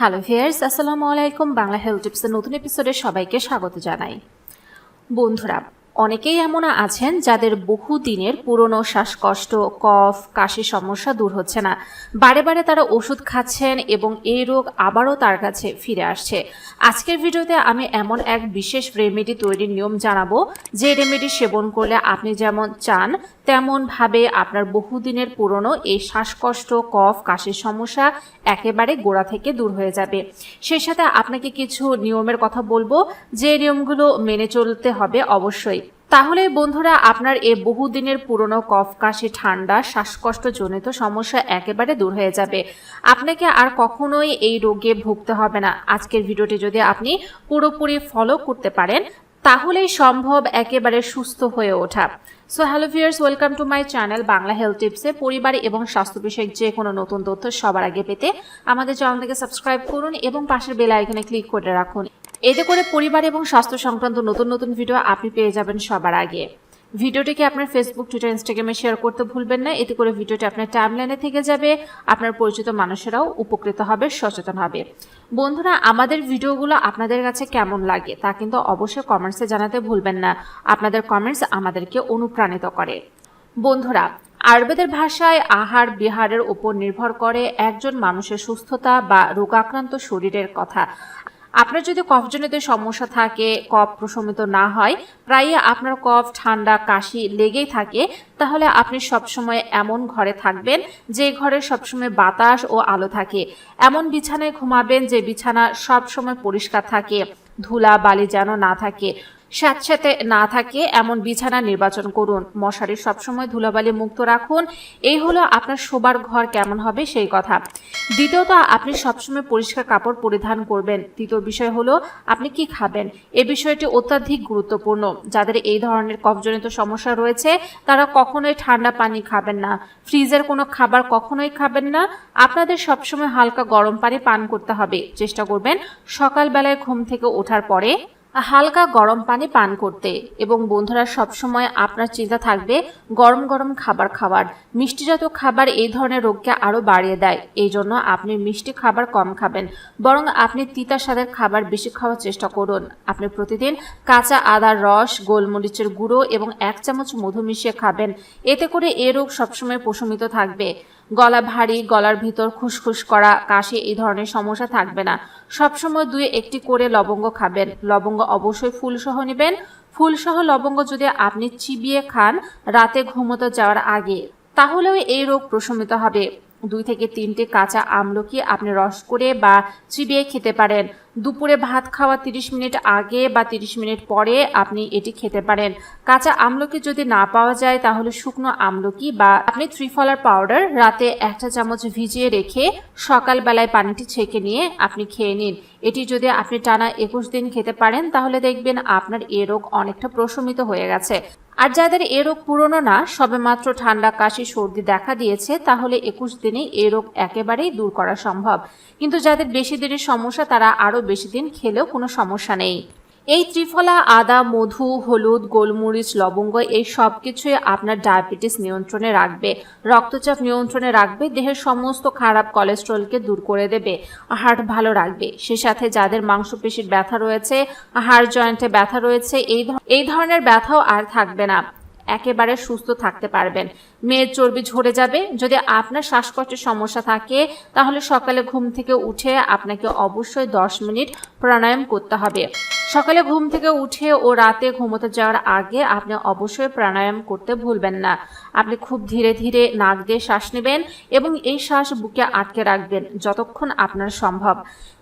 Hello viewers, আসসালামু আলাইকুম। Bangla health টিপসের নতুন এপিসোডে সবাইকে স্বাগত জানাই। বন্ধুরা, অনেকেই এমন আছেন যাদের বহু দিনের পুরনো শ্বাসকষ্ট, কফ, কাশির সমস্যা দূর হচ্ছে না। বারে বারে তারা ওষুধ খাচ্ছেন এবং এই রোগ আবারও তার কাছে ফিরে আসছে। আজকের ভিডিওতে আমি এমন এক বিশেষ রেমেডি তৈরির নিয়ম জানাবো, যে রেমেডি সেবন করলে আপনি যেমন চান তেমনভাবে আপনার বহুদিনের পুরনো এই শ্বাসকষ্ট, কফ, কাশির সমস্যা একেবারে গোড়া থেকে দূর হয়ে যাবে। সেই সাথে আপনাকে কিছু নিয়মের কথা বলবো, যে নিয়মগুলো মেনে চলতে হবে অবশ্যই। তাহলে বন্ধুরা, আপনার এই বহুদিনের পুরনো কফ, কাশি, ঠান্ডা, শ্বাসকষ্ট জনিত সমস্যা একেবারে দূর হয়ে যাবে। আপনাকে আর কখনোই এই রোগে ভুগতে হবে না। আজকের ভিডিওটি যদি আপনি পুরোপুরি ফলো করতে পারেন তাহলেই সম্ভব একেবারে সুস্থ হয়ে ওঠা। So hello viewers, welcome to my channel Bangla health টিপসে। পরিবার এবং স্বাস্থ্য বিষয়ক যে কোনো নতুন তথ্য সবার আগে পেতে আমাদের চ্যানেলটিকে সাবস্ক্রাইব করুন এবং পাশের বেল আইকনে ক্লিক করে রাখুন। এতে করে পরিবার এবং স্বাস্থ্য সংক্রান্ত নতুন নতুন ভিডিও আপনি পেয়ে যাবেন সবার আগে। ভিডিওটিকে আপনার ফেসবুক, টুইটার, ইনস্টাগ্রামে শেয়ার করতে ভুলবেন না। এতে করে ভিডিওটি আপনার টাইমলাইনে থেকে যাবে, আপনার পরিচিত মানুষেরাও উপকৃত হবে, সচেতন হবে। বন্ধুরা, আমাদের ভিডিওগুলো আপনাদের কাছে কেমন লাগে তা কিন্তু অবশ্যই কমেন্টসে জানাতে ভুলবেন না। আপনাদের কমেন্টস আমাদেরকে অনুপ্রাণিত করে। বন্ধুরা, আয়ুর্বেদের ভাষায় আহার বিহারের উপর নির্ভর করে একজন মানুষের সুস্থতা বা রোগাক্রান্ত শরীরের কথা। আপনার যদি কফজনিত সমস্যা থাকে, কফ প্রশমিত না হয়, প্রায়ই আপনার কফ, ঠান্ডা, কাশি লেগেই থাকে, তাহলে আপনি সবসময় এমন ঘরে থাকবেন যে ঘরে সবসময় বাতাস ও আলো থাকে। এমন বিছানায় ঘুমাবেন যে বিছানা সবসময় পরিষ্কার থাকে, ধুলা বালি যেন না থাকে, স্যাঁতস্যাঁতে না থাকে এমন বিছানা নির্বাচন করুন। মশারি সবসময় ধুলাবালি মুক্ত রাখুন। এই হলো আপনার শোবার ঘর কেমন হবে সেই কথা। দ্বিতীয়ত, আপনি সবসময় পরিষ্কার কাপড় পরিধান করবেন। তৃতীয় বিষয় হলো আপনি কি খাবেন। এই বিষয়টি অত্যাধিক গুরুত্বপূর্ণ। যাদের এই ধরনের কফজনিত সমস্যা রয়েছে তারা কখনোই ঠান্ডা পানি খাবেন না, ফ্রিজের কোনো খাবার কখনোই খাবেন না। আপনাদের সবসময় হালকা গরম পানি পান করতে হবে। চেষ্টা করবেন সকালবেলায় ঘুম থেকে ওঠার পরে হালকা গরম পানি পান করতে। এবং বন্ধুরা, সবসময় আপনার চিন্তা থাকবে গরম গরম খাবার খাওয়ার। মিষ্টিজাত খাবার এই ধরনের রোগকে আরও বাড়িয়ে দেয়। এই জন্য আপনি মিষ্টি খাবার কম খাবেন, বরং আপনি তিতা স্বাদের খাবার বেশি খাওয়ার চেষ্টা করুন। আপনি প্রতিদিন কাঁচা আদার রস, গোলমরিচের গুঁড়ো এবং 1 চামচ মধু মিশিয়ে খাবেন। এতে করে এ রোগ সবসময় প্রশমিত থাকবে। গলা ভারী, গলার ভিতর খুসখুস করা, কাশি এই ধরনের সমস্যা থাকবে না। সবসময় 2-1টি করে লবঙ্গ খাবেন। লবঙ্গ অবশ্যই ফুলসহ নেবেন। ফুলসহ লবঙ্গ যদি আপনি চিবিয়ে খান রাতে ঘুমোতে যাওয়ার আগে, তাহলেও এই রোগ প্রশমিত হবে। 2 থেকে 3টি কাঁচা আমলকি আপনি রস করে বা চিবিয়ে খেতে পারেন। দুপুরে ভাত খাওয়া 30 মিনিট আগে বা 30 মিনিট পরে আপনি এটি খেতে পারেন। কাঁচা আমলকি যদি না পাওয়া যায় তাহলে শুকনো আমলকি বা আপনি ত্রিফলার পাউডার রাতে 1 চামচ ভিজিয়ে রেখে সকালবেলায় পানিটি ছেঁকে নিয়ে আপনি খেয়ে নিন। এটি যদি আপনি টানা 21 দিন খেতে পারেন তাহলে দেখবেন আপনার এ রোগ অনেকটা প্রশমিত হয়ে গেছে। আর যাদের এ রোগ পুরনো না, সবেমাত্র ঠান্ডা, কাশি, সর্দি দেখা দিয়েছে, তাহলে 21 দিনেই এ রোগ একেবারেই দূর করা সম্ভব। কিন্তু যাদের বেশি দিনের সমস্যা তারা আরও বেশি দিন খেলেও কোনো সমস্যা নেই। এই ত্রিফলা, আদা, মধু, হলুদ, গোলমরিচ, লবঙ্গ এই সব কিছুই আপনার ডায়াবেটিস নিয়ন্ত্রণে রাখবে, রক্তচাপ নিয়ন্ত্রণে রাখবে, দেহের সমস্ত খারাপ কোলেস্টেরলকে দূর করে দেবে, হার্ট ভালো রাখবে। সে সাথে যাদের মাংসপেশির ব্যথা রয়েছে, হাড় জয়েন্টে ব্যথা রয়েছে, এই ধরনের ব্যথাও আর থাকবে না। একেবারে সুস্থ থাকতে পারবেন। মেদ, চর্বি ঝরে যাবে। যদি আপনার শ্বাসকষ্টের সমস্যা থাকে তাহলে সকালে ঘুম থেকে উঠে আপনাকে অবশ্যই 10 মিনিট প্রাণায়াম করতে হবে। সকালে ঘুম থেকে উঠে ও রাতে ঘুমোতে যাওয়ার আগে আপনি অবশ্যই প্রাণায়াম করতে ভুলবেন না। আপনি খুব ধীরে ধীরে নাক দিয়ে শ্বাস নেবেন এবং এই শ্বাস বুকে আটকে রাখবেন যতক্ষণ আপনার সম্ভব।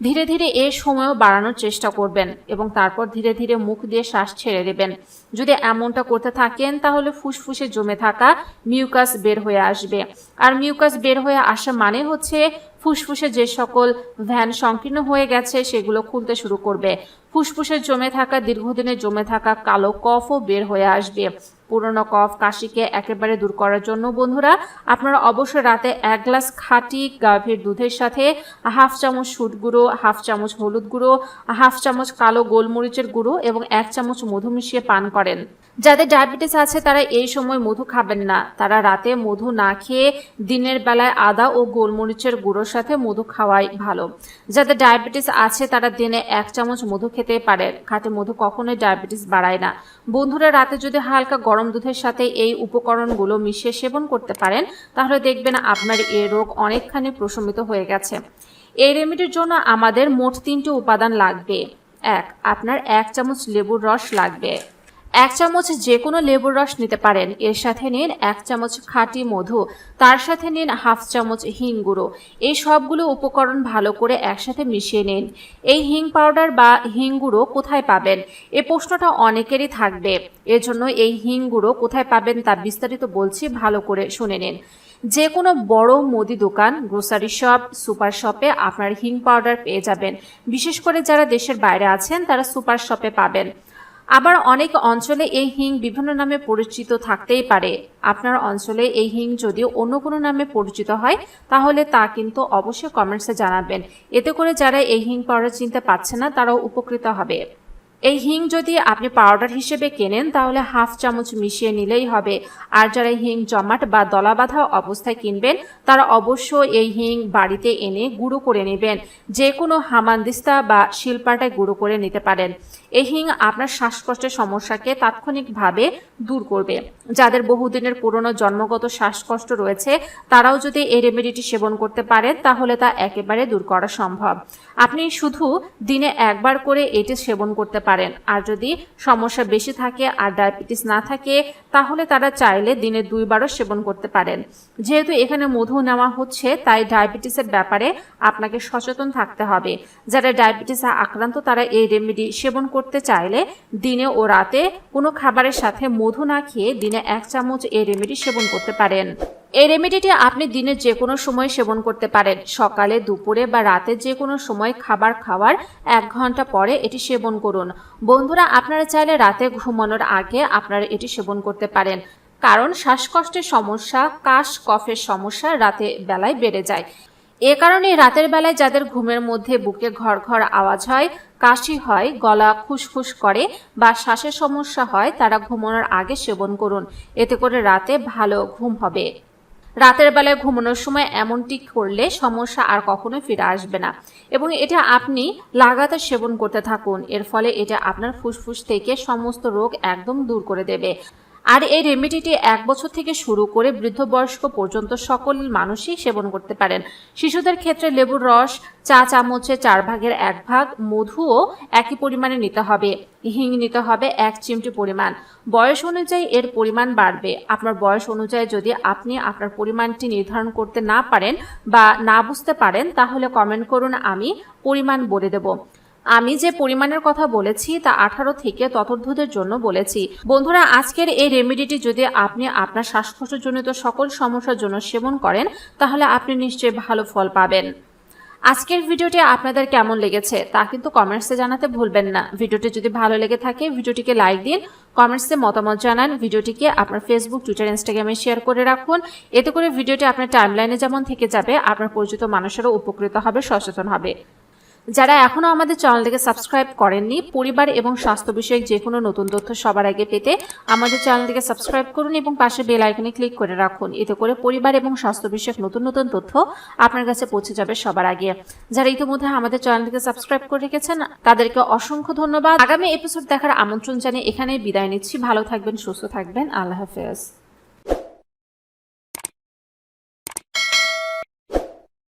ধীরে ধীরে এই সময়ও বাড়ানোর চেষ্টা করবেন এবং তারপর ধীরে ধীরে মুখ দিয়ে শ্বাস ছেড়ে দেবেন। যদি এমনটা করতে থাকেন তাহলে ফুসফুসে জমে থাকা মিউকাস বের হয়ে আসবে। আর মিউকাস বের হয়ে আসা মানে হচ্ছে ফুসফুসে যে সকল ভ্যান সংকীর্ণ হয়ে গেছে সেগুলো খুলতে শুরু করবে। ফুসফুসে জমে থাকা, দীর্ঘদিনের জমে থাকা কালো কফও বের হয়ে আসবে। পুরনো কফ, কাশিকে একেবারে দূর করার জন্য বন্ধুরা, আপনারা অবশ্যই রাতে 1 গ্লাস খাঁটি গাভীর দুধের সাথে 1/2 চামচ সুট গুঁড়ো, 1/2 চামচ হলুদ গুঁড়ো, 1/2 চামচ কালো গোলমরিচের গুঁড়ো এবং 1 চামচ মধু মিশিয়ে পান করেন। যাদের ডায়াবেটিস আছে তারা এই সময় মধু খাবেন না। তারা রাতে মধু না খেয়ে দিনের বেলায় আদা ও গোলমরিচের গুঁড়োর সাথে মধু খাওয়াই ভালো। যাদের ডায়াবেটিস আছে তারা দিনে 1 চামচ মধু খেতে পারেন। খাঁটি মধু কখনোই ডায়াবেটিস বাড়ায় না। বন্ধুরা, রাতে যদি হালকা গরম দুধের সাথে এই উপকরণগুলো মিশিয়ে সেবন করতে পারেন তাহলে দেখবেন আপনার এই রোগ অনেকখানি প্রশমিত হয়ে গেছে। এই রেমেডির জন্য আমাদের মোট 3টি উপাদান লাগবে। 1. আপনার 1 চামচ লেবুর রস লাগবে। 1 চামচ যে কোনো লেবুর রস নিতে পারেন। এর সাথে নিন 1 চামচ খাঁটি মধু, তার সাথে নিন 1/2 চামচ হিং গুঁড়ো। এই সবগুলো উপকরণ ভালো করে একসাথে মিশিয়ে নিন। এই হিং পাউডার বা হিং গুঁড়ো কোথায় পাবেন, এই প্রশ্নটা অনেকেরই থাকবে। এজন্য এই হিং গুঁড়ো কোথায় পাবেন তা বিস্তারিত বলছি, ভালো করে শুনে নিন। যে কোনো বড় মুদি দোকান, গ্রোসারি শপ, সুপার শপে আপনার হিং পাউডার পেয়ে যাবেন। বিশেষ করে যারা দেশের বাইরে আছেন তারা সুপার শপে পাবেন। আবার অনেক অঞ্চলে এই হিং বিভিন্ন নামে পরিচিত থাকতেই পারে। আপনার অঞ্চলে এই হিং যদি অন্য কোনো নামে পরিচিত হয় তাহলে তা কিন্তু অবশ্যই কমেন্টসে জানাবেন। এতে করে যারা এই হিং পাউডার চিনতে পারছে না তারাও উপকৃত হবে। এই হিং যদি আপনি পাউডার হিসেবে কেনেন তাহলে 1/2 চামচ মিশিয়ে নিলেই হবে। আর যারা হিং জমাট বা দলা বাঁধা অবস্থায় কিনবেন তারা অবশ্যই এই হিং বাড়িতে এনে গুঁড়ো করে নেবেন। যে কোনো হামানদিস্তা বা শিলপাটায় গুঁড়ো করে নিতে পারেন। এই হিং আপনার শ্বাসকষ্টের সমস্যাকে তাৎক্ষণিকভাবে দূর করবে। যাদের বহুদিনের পুরনো জন্মগত শ্বাসকষ্ট রয়েছে তারাও যদি এই রেমেডিটি সেবন করতে পারেন তাহলে তা একেবারে দূর করা সম্ভব। আপনি শুধু দিনে 1 বার করে এটি সেবন করতে পারেন। আর যদি সমস্যা বেশি থাকে আর ডায়াবেটিস না থাকে তাহলে তারা চাইলে দিনে 2 বারও সেবন করতে পারেন। যেহেতু এখানে মধু নেওয়া হচ্ছে তাই ডায়াবেটিসের ব্যাপারে আপনাকে সচেতন থাকতে হবে। যারা ডায়াবেটিসে আক্রান্ত তারা এই রেমেডি সেবন করতে চাইলে দিনে ও রাতে কোনো খাবারের সাথে মধু না খেয়ে দিনে 1 চামচ এই রেমেডি সেবন করতে পারেন। এই রেমেডিটি আপনি দিনের যে কোনো সময় সেবন করতে পারেন। সকালে, দুপুরে বা রাতে যে কোনো সময় খাবার খাওয়ার 1 ঘন্টা পরে এটি সেবন করুন। বন্ধুরা, আপনারা চাইলে রাতে ঘুমানোর আগে আপনারা এটি সেবন করতে পারেন। কারণ শ্বাসকষ্টের সমস্যা, কাশ, কফের সমস্যা রাতে বেলায় বেড়ে যায়। এ কারণে রাতের বেলায় যাদের ঘুমের মধ্যে বুকে ঘর ঘর আওয়াজ হয়, কাশি হয়, গলা খুসখুস করে বা শ্বাসের সমস্যা হয় তারা ঘুমানোর আগে সেবন করুন। এতে করে রাতে ভালো ঘুম হবে। রাতের বেলায় ঘুমানোর সময় এমনটি করলে সমস্যা আর কখনোই ফিরে আসবে না। এবং এটা আপনি লাগাতার সেবন করতে থাকুন। এর ফলে এটা আপনার ফুসফুস থেকে সমস্ত রোগ একদম দূর করে দেবে। আর এই রেমেডিটি 1 বছর থেকে শুরু করে বৃদ্ধ বয়স্ক পর্যন্ত সকল মানুষই সেবন করতে পারেন। শিশুদের ক্ষেত্রে লেবুর রস চা চামচে 4 ভাগের 1 ভাগ, মধুও একই পরিমাণে নিতে হবে। হিং নিতে হবে 1 চিমটি পরিমাণ। বয়স অনুযায়ী এর পরিমাণ বাড়বে। আপনার বয়স অনুযায়ী যদি আপনি আপনার পরিমাণটি নির্ধারণ করতে না পারেন বা না বুঝতে পারেন তাহলে কমেন্ট করুন, আমি পরিমাণ বলে দেব। আমি যে পরিমাণের কথা বলেছি তা 18 থেকে ততোর্ধ্বদের জন্য বলেছি। বন্ধুরা, আজকের এই রেমেডিটি যদি আপনি আপনার শ্বাসকষ্টজনিত সকল সমস্যার জন্য সেবন করেন তাহলে আপনি নিশ্চয়ই ভালো ফল পাবেন। আজকের ভিডিওটি আপনাদের কেমন লেগেছে তা কিন্তু কমেন্টসে জানাতে ভুলবেন না। ভিডিওটি যদি ভালো লেগে থাকে ভিডিওটিকে লাইক দিন, কমেন্টসে মতামত জানান, ভিডিওটিকে আপনার ফেসবুক, টুইটার, ইনস্টাগ্রামে শেয়ার করে রাখুন। এতে করে ভিডিওটি আপনার টাইমলাইনে যেমন থেকে যাবে আপনার পরিচিত মানুষেরও উপকৃত হবে, সচেতন হবে। যারা এখনও আমাদের চ্যানেলটিকে সাবস্ক্রাইব করেননি, পরিবার এবং স্বাস্থ্য বিষয়ক যে কোনো নতুন তথ্য সবার আগে পেতে আমাদের চ্যানেলটিকে সাবস্ক্রাইব করুন এবং পাশে বেল আইকনে ক্লিক করে রাখুন। এতে করে পরিবার এবং স্বাস্থ্য বিষয়ক নতুন নতুন তথ্য আপনার কাছে পৌঁছে যাবে সবার আগে। যারা ইতিমধ্যে আমাদের চ্যানেলটিকে সাবস্ক্রাইব করে রেখেছেন তাদেরকে অসংখ্য ধন্যবাদ। আগামী এপিসোড দেখার আমন্ত্রণ জানিয়ে এখানেই বিদায় নিচ্ছি। ভালো থাকবেন, সুস্থ থাকবেন। আল্লাহ হাফেজ।